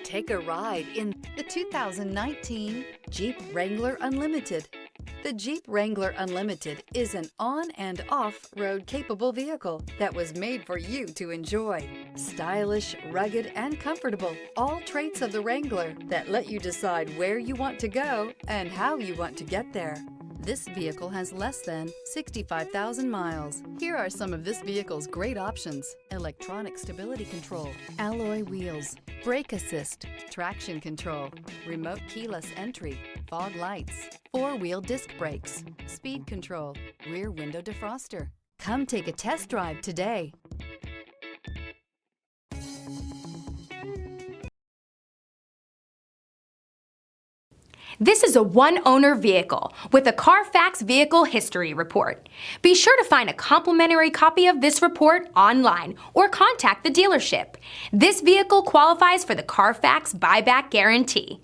Take a ride in the 2019 Jeep Wrangler Unlimited. The Jeep Wrangler Unlimited is an on- and off-road capable vehicle that was made for you to enjoy. Stylish, rugged, and comfortable, all traits of the Wrangler that let you decide where you want to go and how you want to get there. This vehicle has less than 65,000 miles. Here are some of this vehicle's great options: electronic stability control, alloy wheels, brake assist, traction control, remote keyless entry, fog lights, four-wheel disc brakes, speed control, rear window defroster. Come take a test drive today. This is a one-owner vehicle with a Carfax Vehicle History Report. Be sure to find a complimentary copy of this report online or contact the dealership. This vehicle qualifies for the Carfax Buyback Guarantee.